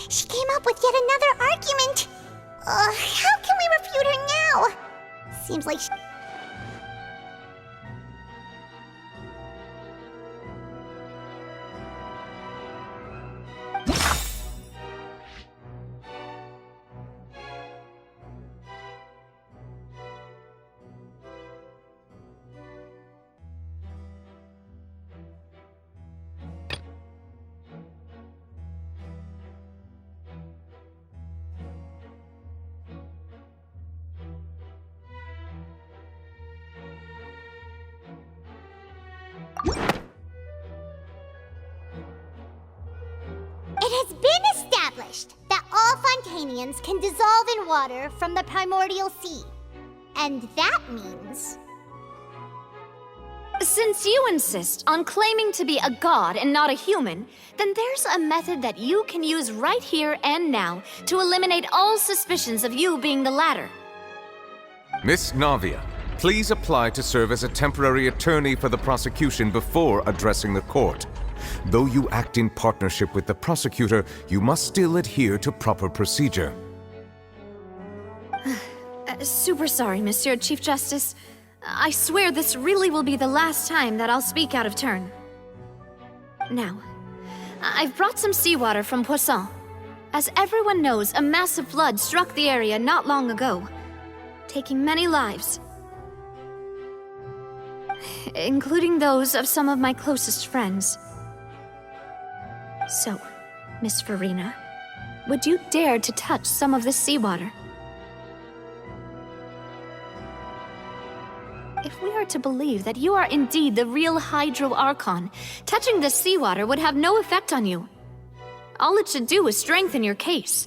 She came up with yet another argument. How can we refute her now? Seems like It has been established that all Fontanians can dissolve in water from the primordial sea. And that means... Since you insist on claiming to be a god and not a human, then there's a method that you can use right here and now to eliminate all suspicions of you being the latter. Miss Navia, please apply to serve as a temporary attorney for the prosecution before addressing the court. Though you act in partnership with the prosecutor, you must still adhere to proper procedure. Super sorry, Monsieur Chief Justice. I swear this really will be the last time that I'll speak out of turn. Now, I've brought some seawater from Poisson. As everyone knows, a massive flood struck the area not long ago, taking many lives, including those of some of my closest friends. So, Miss Farina, would you dare to touch some of this seawater? If we are to believe that you are indeed the real Hydro Archon, touching this seawater would have no effect on you. All it should do is strengthen your case.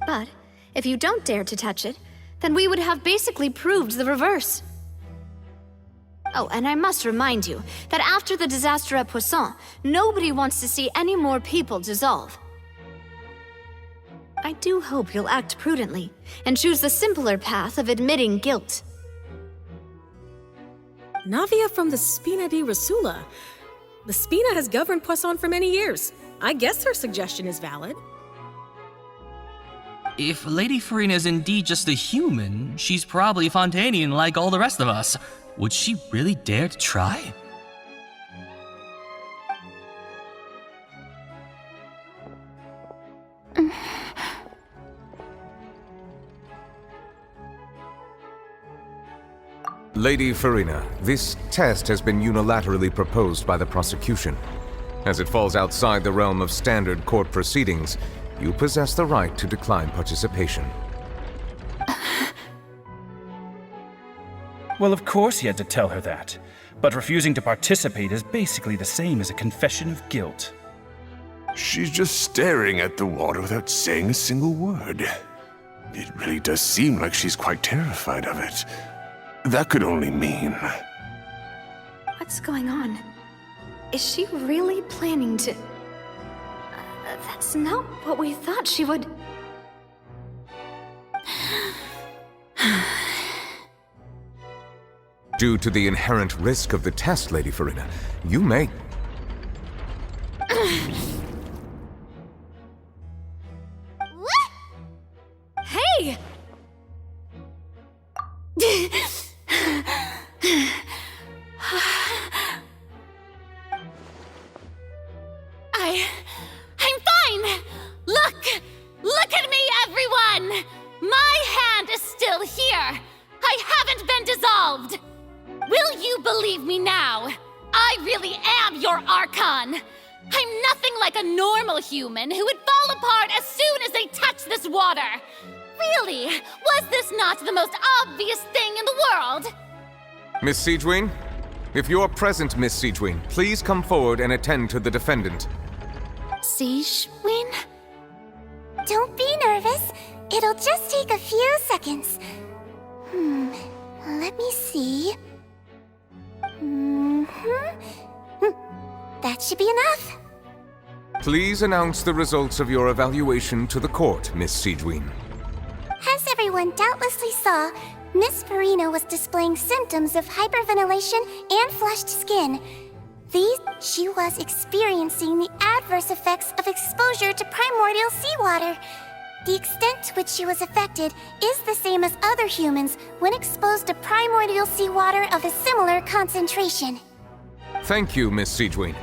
But if you don't dare to touch it, then we would have basically proved the reverse. Oh, and I must remind you that after the disaster at Poisson, nobody wants to see any more people dissolve. I do hope you'll act prudently and choose the simpler path of admitting guilt. Navia from the Spina di Rasula. The Spina has governed Poisson for many years. I guess her suggestion is valid. If Lady Farina is indeed just a human, she's probably Fontanian like all the rest of us. Would she really dare to try? Lady Farina, this test has been unilaterally proposed by the prosecution. As it falls outside the realm of standard court proceedings, you possess the right to decline participation. Well, of course he had to tell her that. But refusing to participate is basically the same as a confession of guilt. She's just staring at the water without saying a single word. It really does seem like she's quite terrified of it. That could only mean... What's going on? Is she really planning to... That's not what we thought she would... Due to the inherent risk of the test, Lady Farina, you may... What? Hey! I'm fine! Look at me, everyone! My hand is still here! I haven't been dissolved! Will you believe me now? I really am your Archon! I'm nothing like a normal human who would fall apart as soon as they touch this water! Really, was this not the most obvious thing in the world? Miss Siegewien? If you're present, Miss Siegewien, please come forward and attend to the defendant. Siegewien? Don't be nervous. It'll just take a few seconds. Let me see. That should be enough. Please announce the results of your evaluation to the court, Miss Siegewien. As everyone doubtlessly saw, Miss Farina was displaying symptoms of hyperventilation and flushed skin. She was experiencing the adverse effects of exposure to primordial seawater. The extent to which she was affected is the same as other humans when exposed to primordial seawater of a similar concentration. Thank you, Miss Siegeween.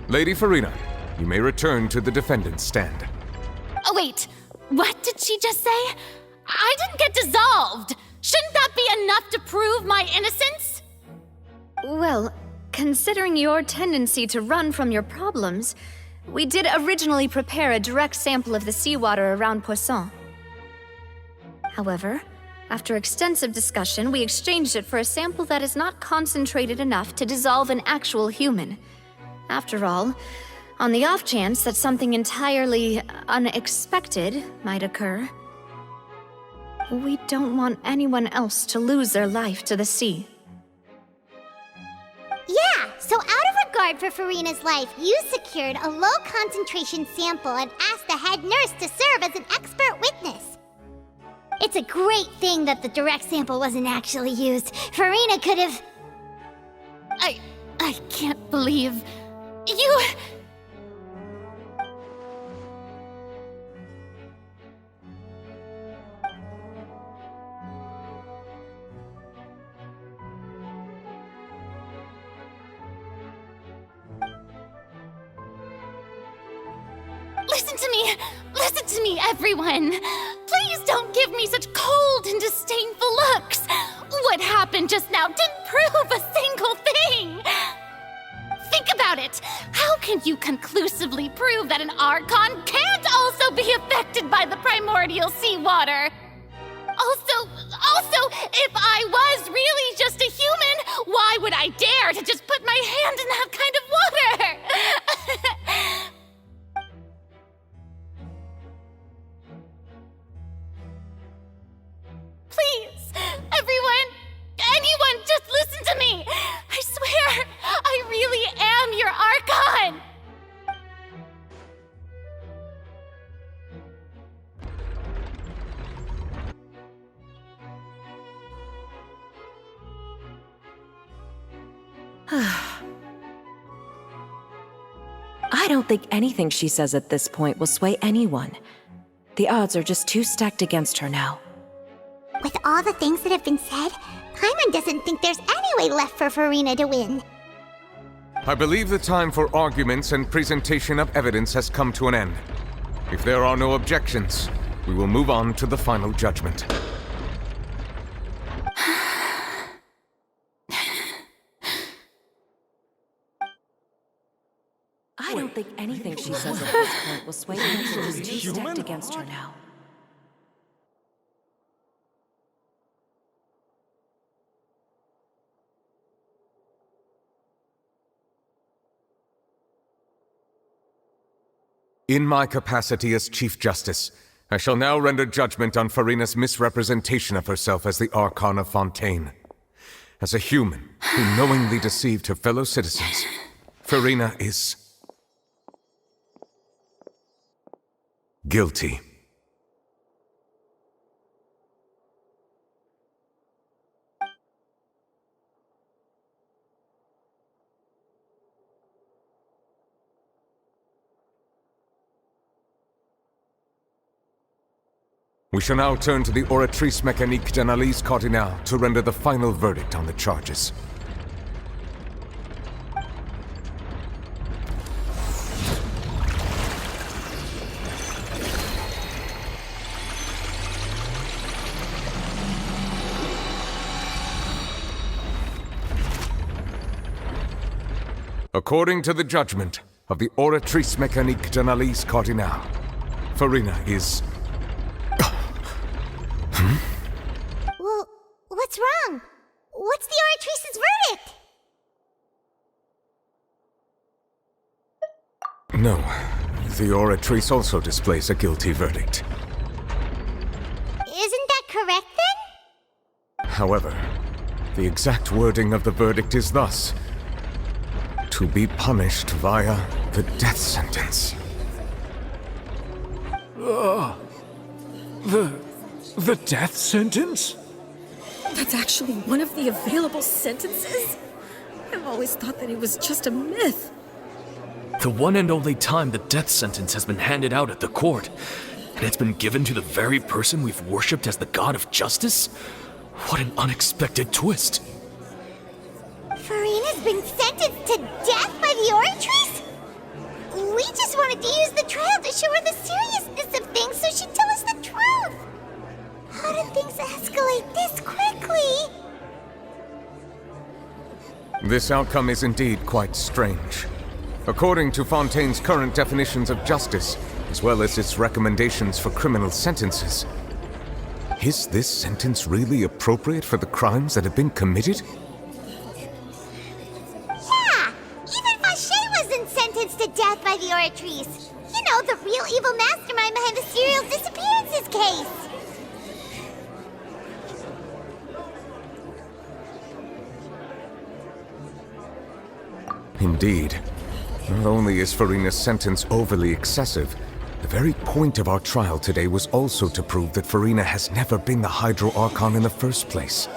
Lady Farina, you may return to the defendant's stand. Oh, wait. What did she just say? I didn't get dissolved. Shouldn't that be enough to prove my innocence? Well, considering your tendency to run from your problems, we did originally prepare a direct sample of the seawater around Poisson. However, after extensive discussion, we exchanged it for a sample that is not concentrated enough to dissolve an actual human. After all, on the off chance that something entirely unexpected might occur, we don't want anyone else to lose their life to the sea. Yeah, so out of regard for Farina's life, you secured a low-concentration sample and asked the head nurse to serve as an expert witness. It's a great thing that the direct sample wasn't actually used. Farina could have... I can't believe... You... Listen to me, everyone. Please don't give me such cold and disdainful looks. What happened just now didn't prove a single thing. Think about it. How can you conclusively prove that an Archon can't also be affected by the primordial seawater? Also, if I was really just a human, why would I dare to just put my hand in that kind of water? Please, anyone, just listen to me! I swear, I really am your Archon! I don't think anything she says at this point will sway anyone. The odds are just too stacked against her now. With all the things that have been said, Paimon doesn't think there's any way left for Farina to win. I believe the time for arguments and presentation of evidence has come to an end. If there are no objections, we will move on to the final judgment. I don't think anything she says at this point will sway anyone. She's too stacked against her now. In my capacity as Chief Justice, I shall now render judgment on Farina's misrepresentation of herself as the Archon of Fontaine. As a human who knowingly deceived her fellow citizens, Farina is... guilty. We shall now turn to the Oratrice Mécanique d'Analyse Cardinale to render the final verdict on the charges. According to the judgment of the Oratrice Mécanique d'Analyse Cardinale, Farina is... Well, what's wrong? What's the Oratrice's verdict? No, the Oratrice also displays a guilty verdict. Isn't that correct then? However, the exact wording of the verdict is thus: to be punished via the death sentence. The death sentence? That's actually one of the available sentences? I've always thought that he was just a myth. The one and only time the death sentence has been handed out at the court, and it's been given to the very person we've worshipped as the god of justice? What an unexpected twist. Furina's been sentenced to death by the Oratrice? We just wanted to use the trial to show her the seriousness of things so she'd tell us the truth. How did things escalate this quickly? This outcome is indeed quite strange. According to Fontaine's current definitions of justice, as well as its recommendations for criminal sentences, is this sentence really appropriate for the crimes that have been committed? Yeah! Even Vache wasn't sentenced to death by the Oratrice. You know, the real evil mastermind behind the serial disappearances case. Indeed. Not only is Furina's sentence overly excessive, the very point of our trial today was also to prove that Furina has never been the Hydro Archon in the first place.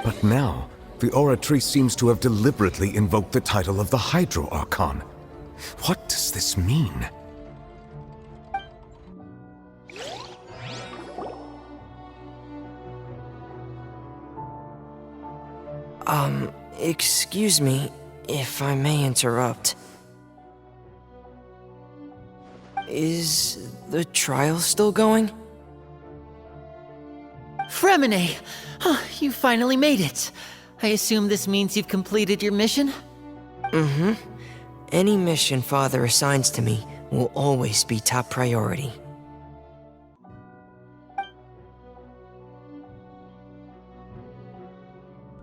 But now, the Oratrice seems to have deliberately invoked the title of the Hydro Archon. What does this mean? Excuse me, if I may interrupt. Is the trial still going? Fremine! You finally made it. I assume this means you've completed your mission? Mm-hmm. Any mission Father assigns to me will always be top priority.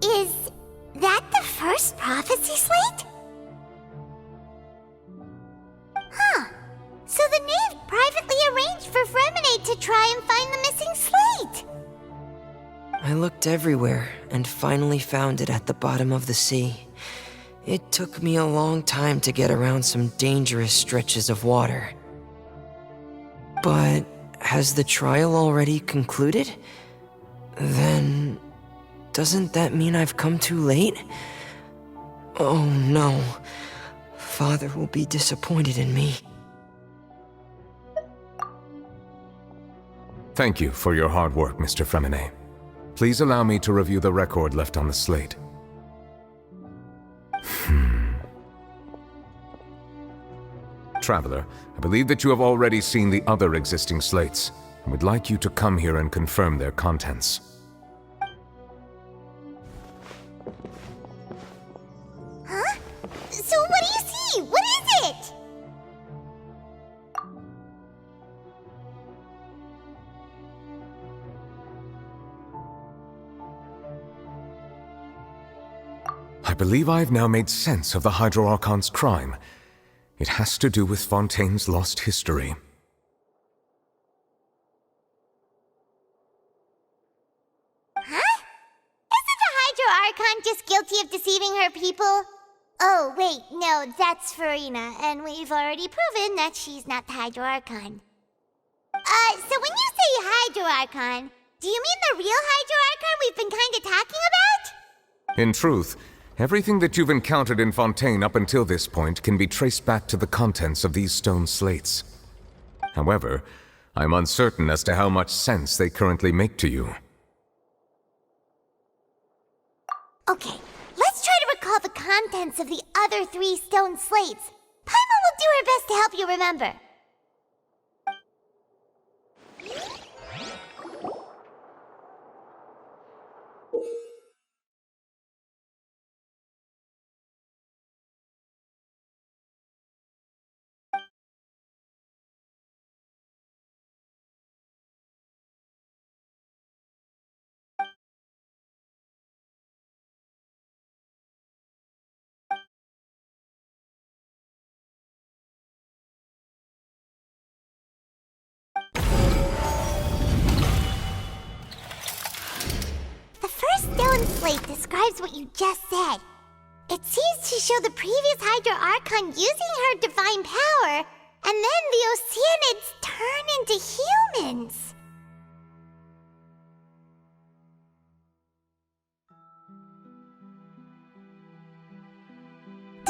Is that the first prophecy slate? Huh. So the knave privately arranged for Fremine to try and find the missing slate. I looked everywhere and finally found it at the bottom of the sea. It took me a long time to get around some dangerous stretches of water. But has the trial already concluded? Then doesn't that mean I've come too late? Oh no. Father will be disappointed in me. Thank you for your hard work, Mr. Fremine. Please allow me to review the record left on the slate. Traveler, I believe that you have already seen the other existing slates, and would like you to come here and confirm their contents. Huh? So what do you see? What is it? I believe I've now made sense of the Hydro Archon's crime. It has to do with Fontaine's lost history. Huh? Isn't the Hydro Archon just guilty of deceiving her people? Oh, wait, no, that's Furina, and we've already proven that she's not the Hydro Archon. So when you say Hydro Archon, do you mean the real Hydro Archon we've been kinda talking about? In truth, everything that you've encountered in Fontaine up until this point can be traced back to the contents of these stone slates. However, I'm uncertain as to how much sense they currently make to you. Okay, let's try to recall the contents of the other 3 stone slates. Paimon will do her best to help you remember. The first stone slate describes what you just said. It seems to show the previous Hydro Archon using her divine power, and then the Oceanids turn into humans.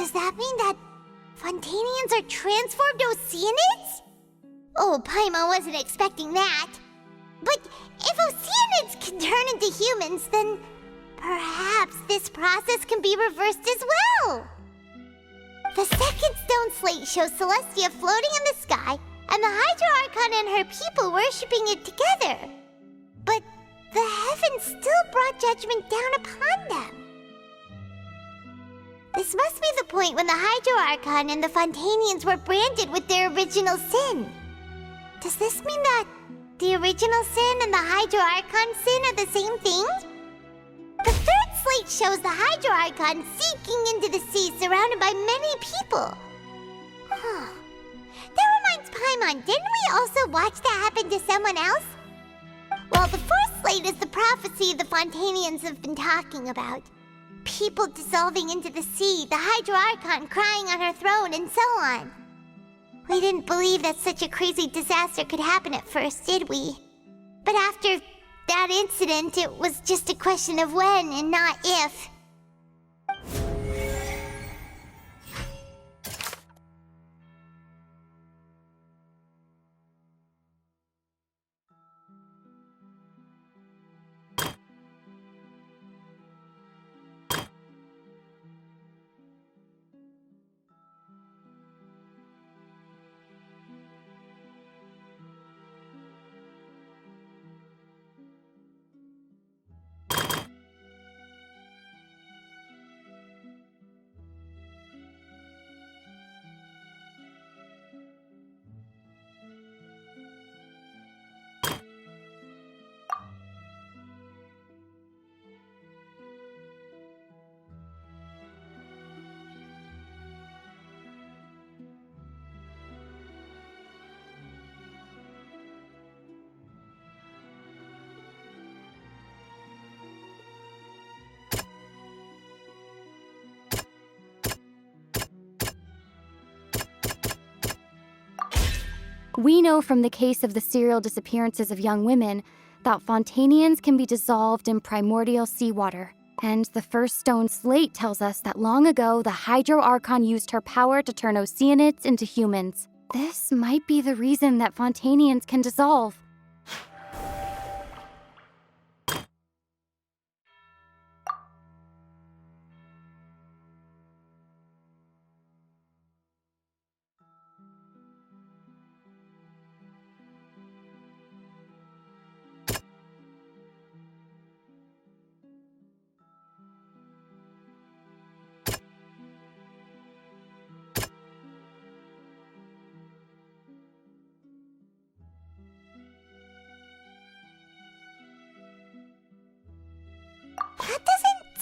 Does that mean that Fontanians are transformed Oceanids? Oh, Paimon wasn't expecting that. But if Oceanids can turn into humans, then perhaps this process can be reversed as well. The second stone slate shows Celestia floating in the sky and the Hydro Archon and her people worshipping it together. But the heavens still brought judgment down upon them. This must be the point when the Hydro Archon and the Fontanians were branded with their original sin. Does this mean that the original sin and the Hydro Archon sin are the same thing? The third slate shows the Hydro Archon sinking into the sea surrounded by many people. That reminds Paimon, didn't we also watch that happen to someone else? Well, the fourth slate is the prophecy the Fontanians have been talking about. People dissolving into the sea, the Hydro Archon crying on her throne, and so on. We didn't believe that such a crazy disaster could happen at first, did we? But after that incident, it was just a question of when and not if. We know from the case of the serial disappearances of young women that Fontanians can be dissolved in primordial seawater. And the first stone slate tells us that long ago the Hydro Archon used her power to turn Oceanids into humans. This might be the reason that Fontanians can dissolve. That doesn't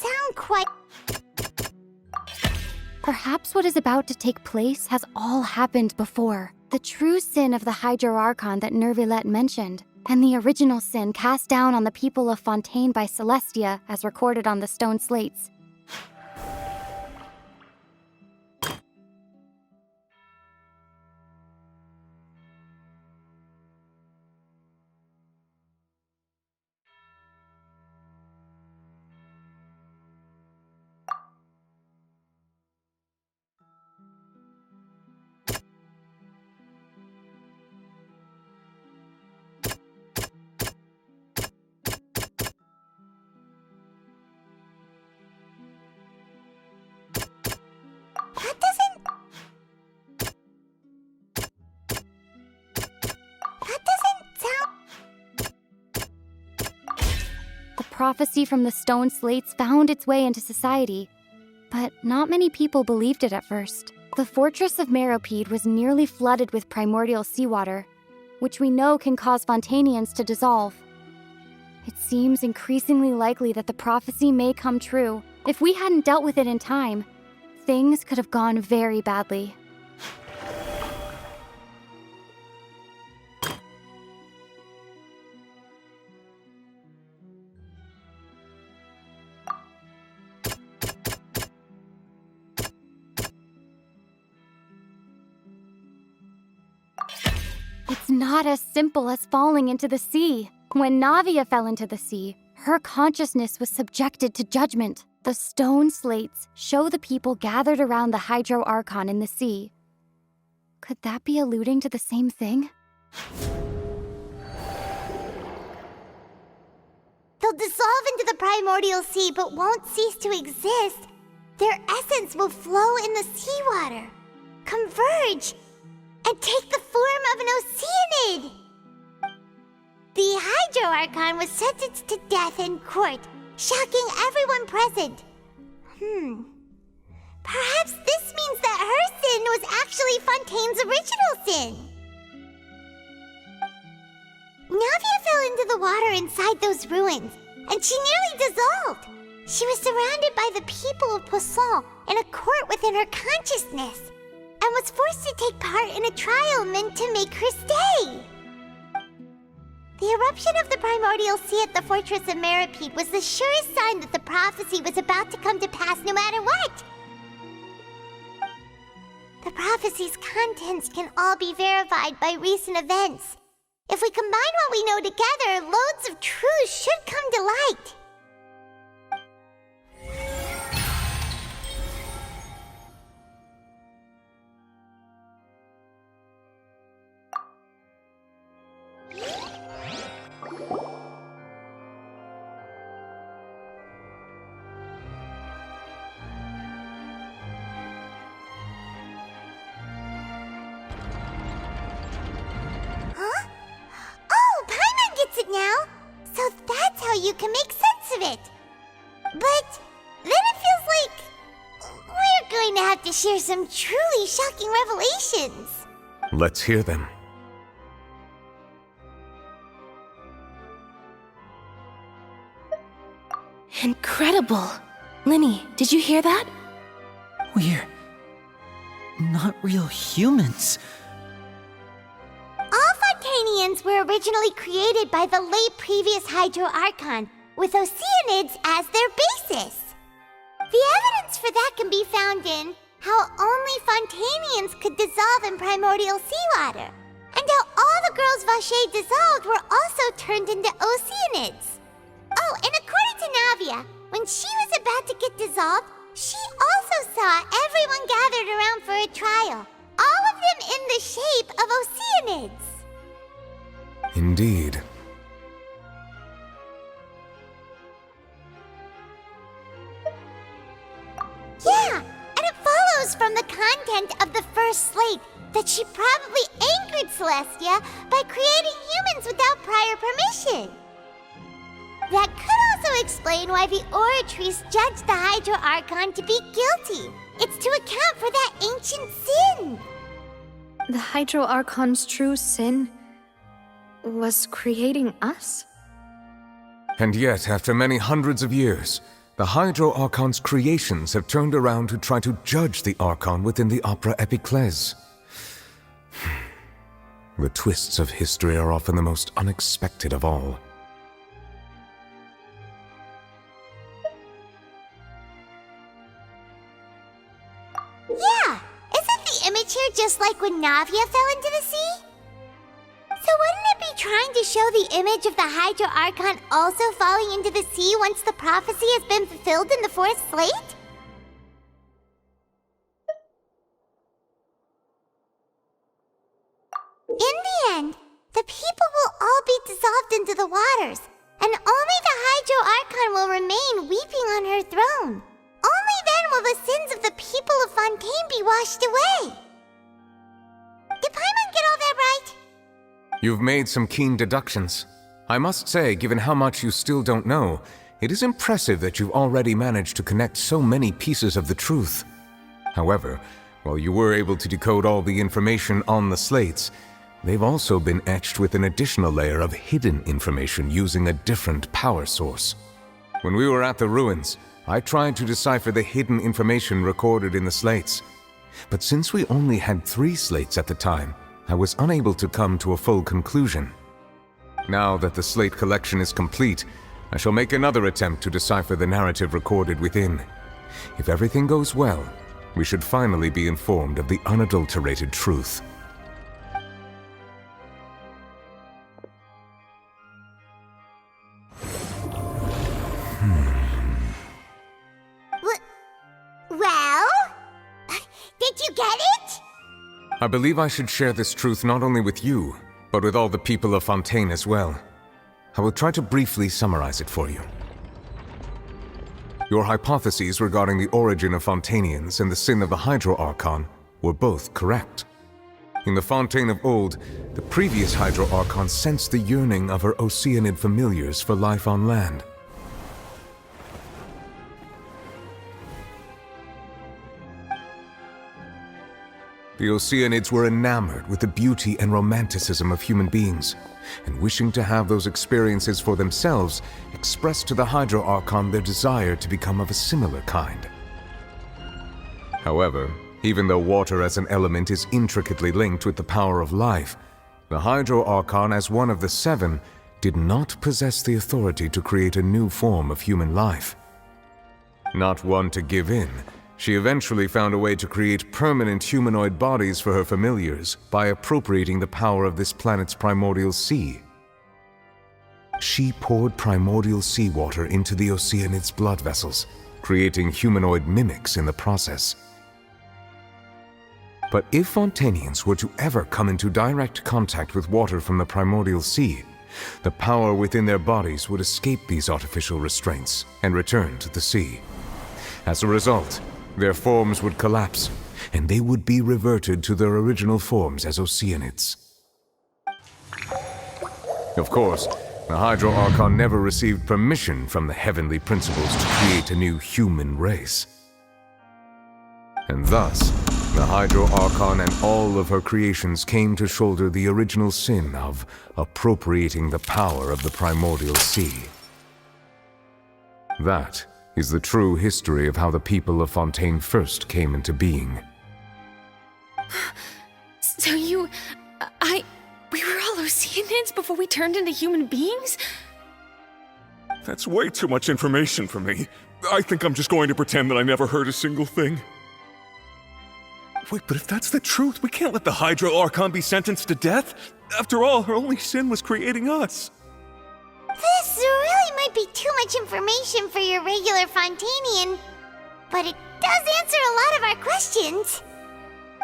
sound quite... Perhaps what is about to take place has all happened before. The true sin of the Hydro Archon that Nervilette mentioned, and the original sin cast down on the people of Fontaine by Celestia as recorded on the stone slates. Prophecy from the stone slates found its way into society, but not many people believed it at first. The fortress of Meropide was nearly flooded with primordial seawater, which we know can cause Fontanians to dissolve. It seems increasingly likely that the prophecy may come true. If we hadn't dealt with it in time, things could have gone very badly. It's not as simple as falling into the sea. When Navia fell into the sea, her consciousness was subjected to judgment. The stone slates show the people gathered around the Hydro Archon in the sea. Could that be alluding to the same thing? They'll dissolve into the primordial sea but won't cease to exist. Their essence will flow in the seawater, converge, and take the form of an oceanid. The Hydro Archon was sentenced to death in court, shocking everyone present. Perhaps this means that her sin was actually Fontaine's original sin. Navia fell into the water inside those ruins, and she nearly dissolved. She was surrounded by the people of Poisson in a court within her consciousness, and was forced to take part in a trial meant to make her stay. The eruption of the primordial sea at the fortress of Meripede was the surest sign that the prophecy was about to come to pass no matter what. The prophecy's contents can all be verified by recent events. If we combine what we know together, loads of truths should come to light. You can make sense of it. But then it feels like we're going to have to share some truly shocking revelations. Let's hear them. Incredible! Linny, did you hear that? We're not real humans. All Fontanians were originally created by the late previous Hydro Archon, with oceanids as their basis. The evidence for that can be found in how only Fontanians could dissolve in primordial seawater, and how all the girls Vacher dissolved were also turned into oceanids. Oh, and according to Navia, when she was about to get dissolved, she also saw everyone gathered around for a trial, all of them in the shape of oceanids. Indeed. Yeah, and it follows from the content of the first slate that she probably angered Celestia by creating humans without prior permission. That could also explain why the Oratrice judged the Hydro Archon to be guilty. It's to account for that ancient sin. The Hydro Archon's true sin was creating us? And yet, after many hundreds of years, the Hydro Archon's creations have turned around to try to judge the Archon within the Opera Epiclese. The twists of history are often the most unexpected of all. Yeah, isn't the image here just like when Navia fell into the sea? So wouldn't it be trying to show the image of the Hydro Archon also falling into the sea once the prophecy has been fulfilled in the fourth slate? In the end, the people will all be dissolved into the waters, and only the Hydro Archon will remain weeping on her throne. Only then will the sins of the people of Fontaine be washed away. Did Paimon get all that right? You've made some keen deductions. I must say, given how much you still don't know, it is impressive that you've already managed to connect so many pieces of the truth. However, while you were able to decode all the information on the slates, they've also been etched with an additional layer of hidden information using a different power source. When we were at the ruins, I tried to decipher the hidden information recorded in the slates. But since we only had 3 slates at the time, I was unable to come to a full conclusion. Now that the slate collection is complete, I shall make another attempt to decipher the narrative recorded within. If everything goes well, we should finally be informed of the unadulterated truth. I believe I should share this truth not only with you, but with all the people of Fontaine as well. I will try to briefly summarize it for you. Your hypotheses regarding the origin of Fontainians and the sin of the Hydro Archon were both correct. In the Fontaine of old, the previous Hydro Archon sensed the yearning of her Oceanid familiars for life on land. The Oceanids were enamored with the beauty and romanticism of human beings, and wishing to have those experiences for themselves, expressed to the Hydro Archon their desire to become of a similar kind. However, even though water as an element is intricately linked with the power of life, the Hydro Archon, as one of the seven, did not possess the authority to create a new form of human life. Not one to give in, she eventually found a way to create permanent humanoid bodies for her familiars by appropriating the power of this planet's primordial sea. She poured primordial seawater into the Oceanids' blood vessels, creating humanoid mimics in the process. But if Fontainians were to ever come into direct contact with water from the primordial sea, the power within their bodies would escape these artificial restraints and return to the sea. As a result, their forms would collapse, and they would be reverted to their original forms as Oceanids. Of course, the Hydro Archon never received permission from the heavenly principles to create a new human race. And thus, the Hydro Archon and all of her creations came to shoulder the original sin of appropriating the power of the primordial sea. That is the true history of how the people of Fontaine first came into being. So we were all Oceanids before we turned into human beings? That's way too much information for me. I think I'm just going to pretend that I never heard a single thing. Wait, but if that's the truth, we can't let the Hydro Archon be sentenced to death. After all, her only sin was creating us. This really might be too much information for your regular Fontainian, but it does answer a lot of our questions.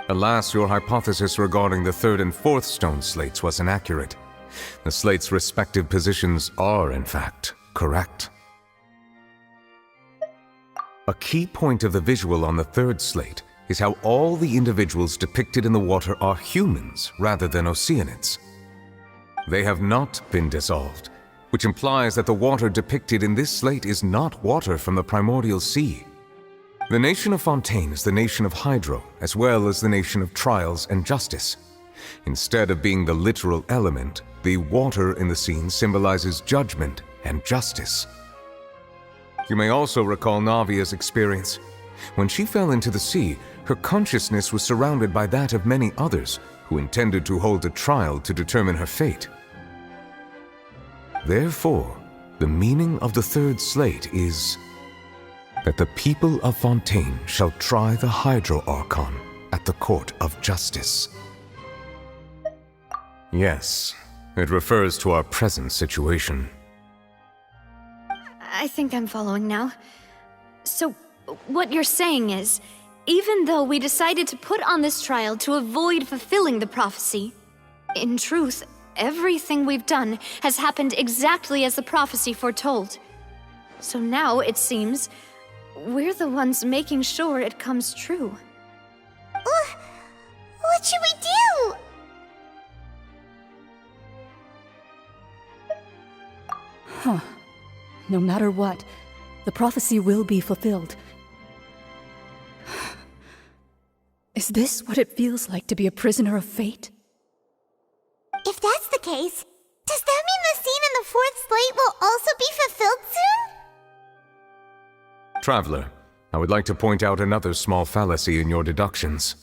Alas, your hypothesis regarding the third and fourth stone slates was inaccurate. The slates' respective positions are, in fact, correct. A key point of the visual on the third slate is how all the individuals depicted in the water are humans rather than Oceanids. They have not been dissolved, which implies that the water depicted in this slate is not water from the primordial sea. The nation of Fontaine is the nation of Hydro, as well as the nation of trials and justice. Instead of being the literal element, the water in the scene symbolizes judgment and justice. You may also recall Navia's experience. When she fell into the sea, her consciousness was surrounded by that of many others who intended to hold a trial to determine her fate. Therefore, the meaning of the third slate is that the people of Fontaine shall try the Hydro Archon at the court of justice. Yes, it refers to our present situation. I think I'm following now. So, what you're saying is, even though we decided to put on this trial to avoid fulfilling the prophecy, in truth, everything we've done has happened exactly as the prophecy foretold. So now, it seems, we're the ones making sure it comes true. What should we do? Huh. No matter what, the prophecy will be fulfilled. Is this what it feels like to be a prisoner of fate? If that's the case, does that mean the scene in the fourth slate will also be fulfilled soon? Traveler, I would like to point out another small fallacy in your deductions.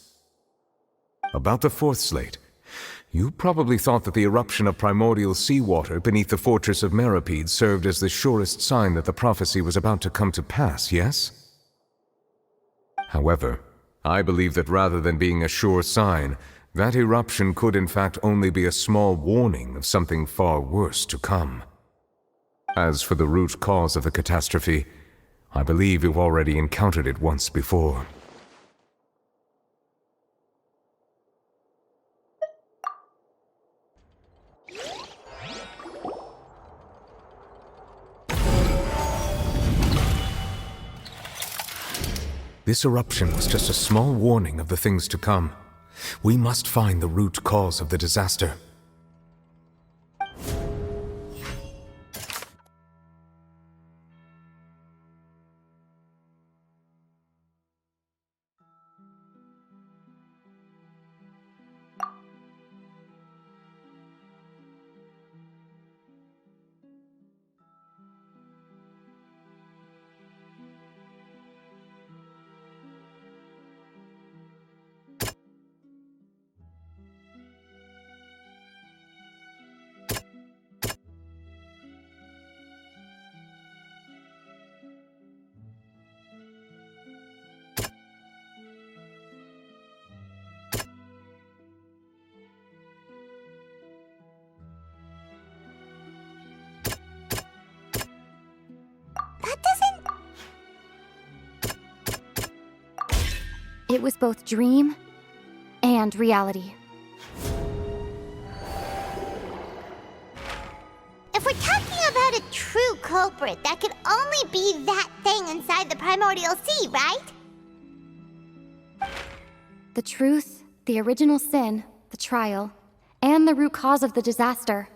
About the fourth slate, you probably thought that the eruption of primordial seawater beneath the fortress of Meropide served as the surest sign that the prophecy was about to come to pass, yes? However, I believe that rather than being a sure sign, that eruption could in fact only be a small warning of something far worse to come. As for the root cause of the catastrophe, I believe you've already encountered it once before. This eruption was just a small warning of the things to come. We must find the root cause of the disaster. It was both dream and reality. If we're talking about a true culprit, that could only be that thing inside the primordial sea, right? The truth, the original sin, the trial, and the root cause of the disaster.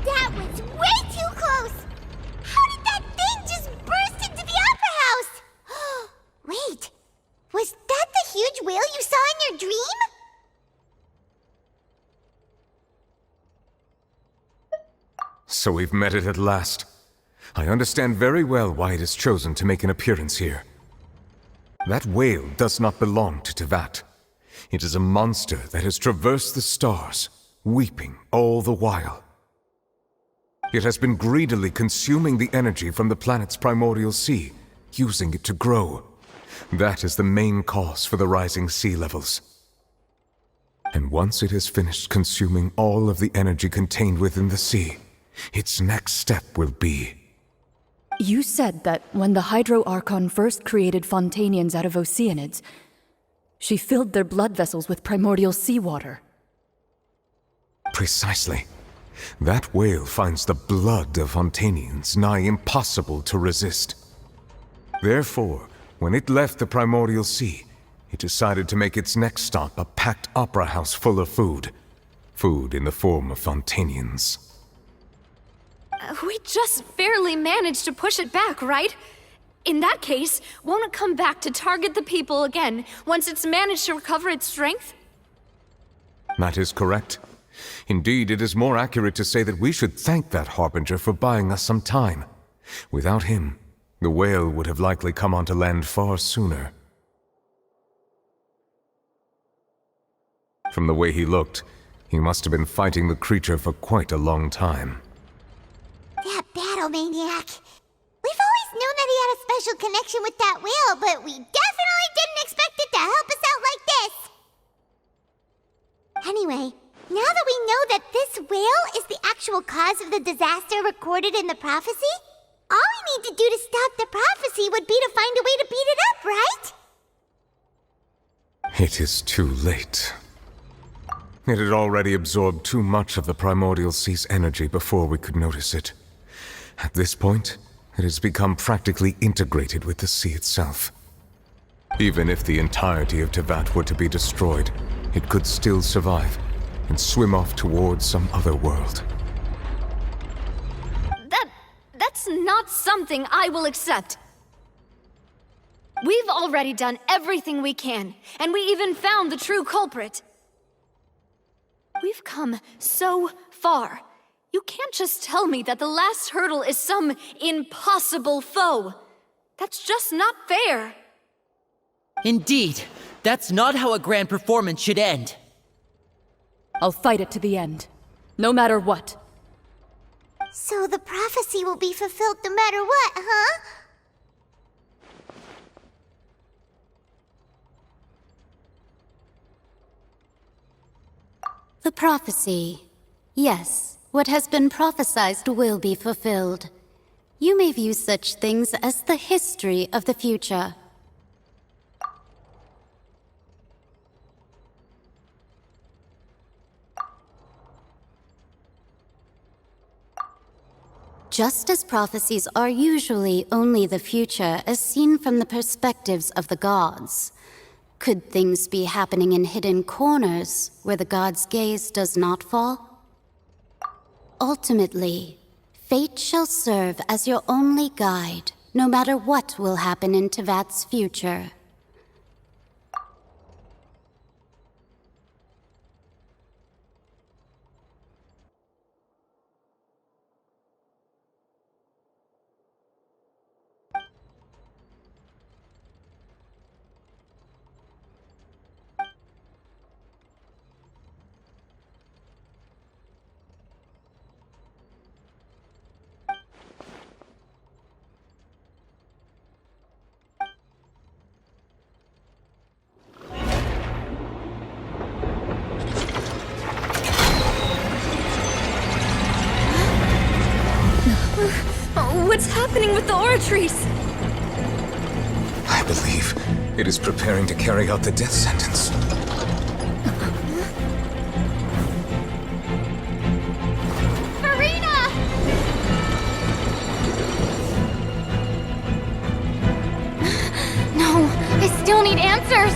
That was way too close! How did that thing just burst into the Opera House? Wait, was that the huge whale you saw in your dream? So we've met it at last. I understand very well why it has chosen to make an appearance here. That whale does not belong to Tevat. It is a monster that has traversed the stars, weeping all the while. It has been greedily consuming the energy from the planet's primordial sea, using it to grow. That is the main cause for the rising sea levels. And once it has finished consuming all of the energy contained within the sea, its next step will be... You said that when the Hydro Archon first created Fontanians out of Oceanids, she filled their blood vessels with primordial seawater. Precisely. That whale finds the blood of Fontanians nigh impossible to resist. Therefore, when it left the primordial sea, it decided to make its next stop a packed opera house full of food. Food in the form of Fontanians. We just barely managed to push it back, right? In that case, won't it come back to target the people again once it's managed to recover its strength? That is correct. Indeed, it is more accurate to say that we should thank that Harbinger for buying us some time. Without him, the whale would have likely come onto land far sooner. From the way he looked, he must have been fighting the creature for quite a long time. That battle whale maniac. We've always known that he had a special connection with that whale, but we definitely didn't expect it to help us out like this. Anyway, now that we know that this whale is the actual cause of the disaster recorded in the prophecy, all we need to do to stop the prophecy would be to find a way to beat it up, right? It is too late. It had already absorbed too much of the primordial sea's energy before we could notice it. At this point, it has become practically integrated with the sea itself. Even if the entirety of Tevat were to be destroyed, it could still survive and swim off towards some other world. That's not something I will accept. We've already done everything we can, and we even found the true culprit. We've come so far. You can't just tell me that the last hurdle is some impossible foe. That's just not fair. Indeed, that's not how a grand performance should end. I'll fight it to the end, no matter what. So the prophecy will be fulfilled no matter what, huh? The prophecy. Yes, what has been prophesied will be fulfilled. You may view such things as the history of the future. Just as prophecies are usually only the future as seen from the perspectives of the gods, could things be happening in hidden corners where the gods' gaze does not fall? Ultimately, fate shall serve as your only guide, no matter what will happen in Tevat's future. What's happening with the oratories? I believe it is preparing to carry out the death sentence. Farina! No, I still need answers.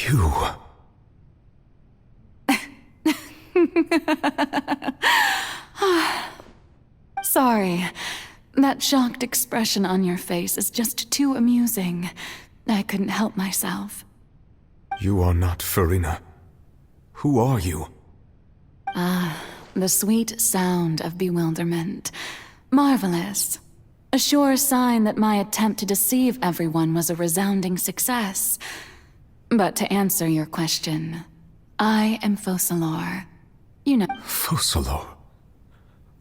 You... Sorry. That shocked expression on your face is just too amusing. I couldn't help myself. You are not Farina. Who are you? The sweet sound of bewilderment. Marvelous. A sure sign that my attempt to deceive everyone was a resounding success. But to answer your question, I am Focalor. You know... Focalor?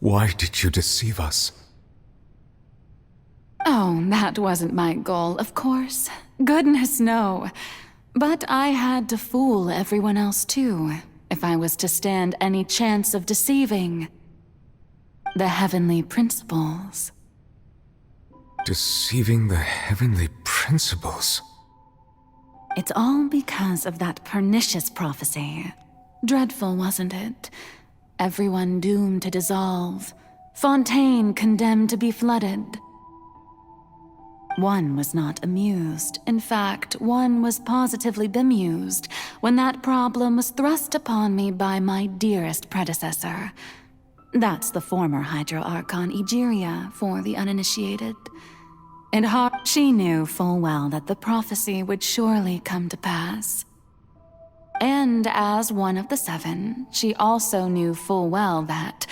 Why did you deceive us? Oh, that wasn't my goal, of course. Goodness, no. But I had to fool everyone else too, if I was to stand any chance of deceiving the heavenly principles. Deceiving the heavenly principles? It's all because of that pernicious prophecy. Dreadful, wasn't it? Everyone doomed to dissolve. Fontaine condemned to be flooded. One was not amused. In fact, one was positively bemused when that problem was thrust upon me by my dearest predecessor. That's the former Hydro Archon Egeria for the uninitiated. She knew full well that the prophecy would surely come to pass. And as one of the seven, she also knew full well that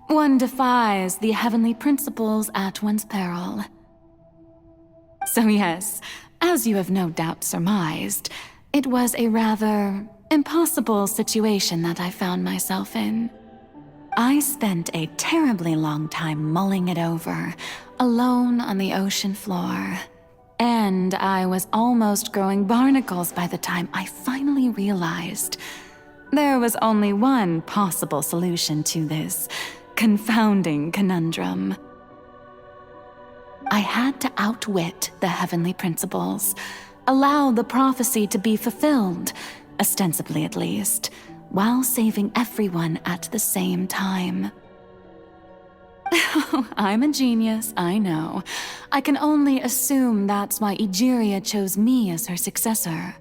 one defies the heavenly principles at one's peril. So yes, as you have no doubt surmised, it was a rather impossible situation that I found myself in. I spent a terribly long time mulling it over, alone on the ocean floor. And I was almost growing barnacles by the time I finally realized there was only one possible solution to this confounding conundrum. I had to outwit the heavenly principles, allow the prophecy to be fulfilled, ostensibly at least, while saving everyone at the same time. I'm a genius, I know. I can only assume that's why Egeria chose me as her successor.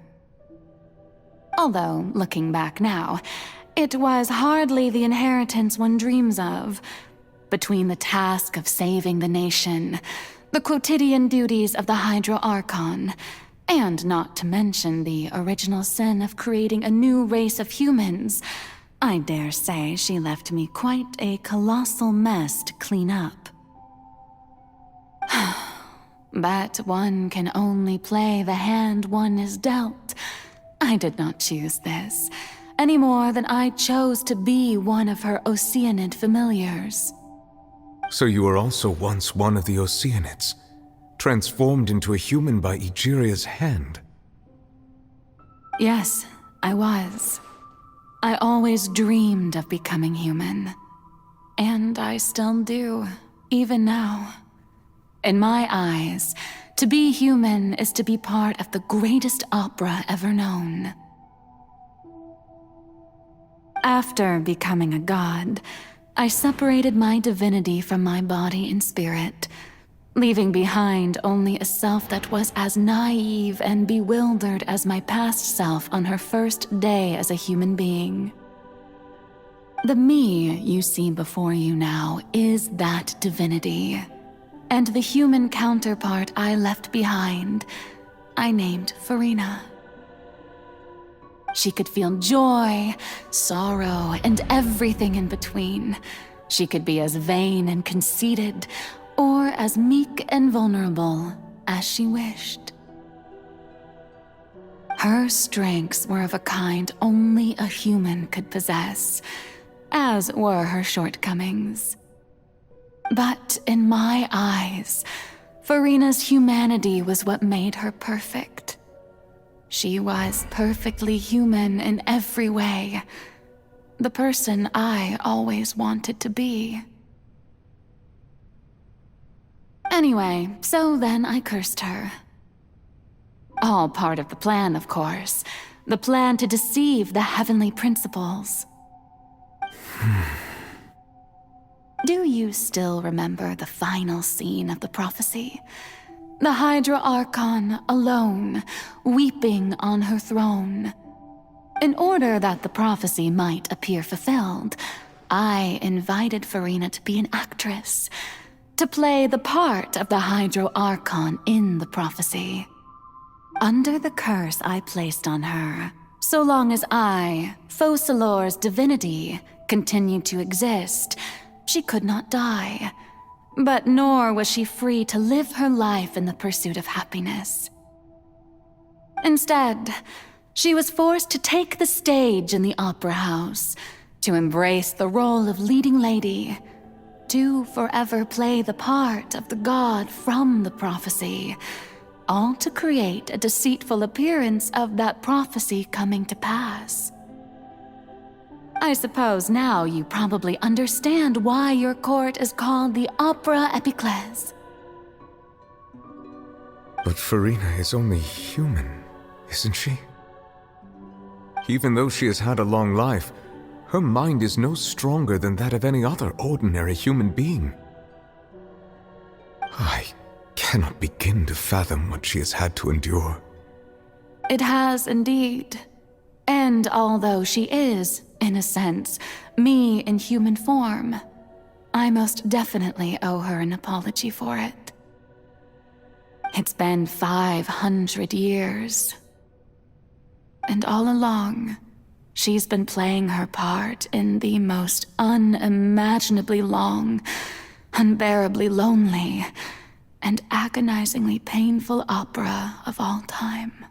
Although, looking back now, it was hardly the inheritance one dreams of. Between the task of saving the nation, the quotidian duties of the Hydro Archon, and not to mention the original sin of creating a new race of humans, I dare say she left me quite a colossal mess to clean up. But one can only play the hand one is dealt. I did not choose this, any more than I chose to be one of her Oceanid familiars. So you were also once one of the Oceanids, transformed into a human by Egeria's hand. Yes, I was. I always dreamed of becoming human. And I still do, even now. In my eyes, to be human is to be part of the greatest opera ever known. After becoming a god, I separated my divinity from my body and spirit, leaving behind only a self that was as naive and bewildered as my past self on her first day as a human being. The me you see before you now is that divinity, and the human counterpart I left behind, I named Farina. She could feel joy, sorrow, and everything in between. She could be as vain and conceited, or as meek and vulnerable as she wished. Her strengths were of a kind only a human could possess, as were her shortcomings. But in my eyes, Farina's humanity was what made her perfect. She was perfectly human in every way, the person I always wanted to be. Anyway, so then I cursed her. All part of the plan, of course. The plan to deceive the heavenly principles. Do you still remember the final scene of the prophecy? The Hydra Archon alone, weeping on her throne. In order that the prophecy might appear fulfilled, I invited Farina to be an actress, to play the part of the Hydro Archon in the prophecy. Under the curse I placed on her, so long as I, Focalor's divinity, continued to exist, she could not die. But nor was she free to live her life in the pursuit of happiness. Instead, she was forced to take the stage in the opera house, to embrace the role of leading lady, to forever play the part of the god from the prophecy, all to create a deceitful appearance of that prophecy coming to pass. I suppose now you probably understand why your court is called the Opera Epiclese. But Farina is only human, isn't she? Even though she has had a long life, her mind is no stronger than that of any other ordinary human being. cannot begin to fathom what she has had to endure. It has indeed. And although she is, in a sense, me in human form, I most definitely owe her an apology for it. It's been 500 years. And all along, she's been playing her part in the most unimaginably long, unbearably lonely, and agonizingly painful opera of all time.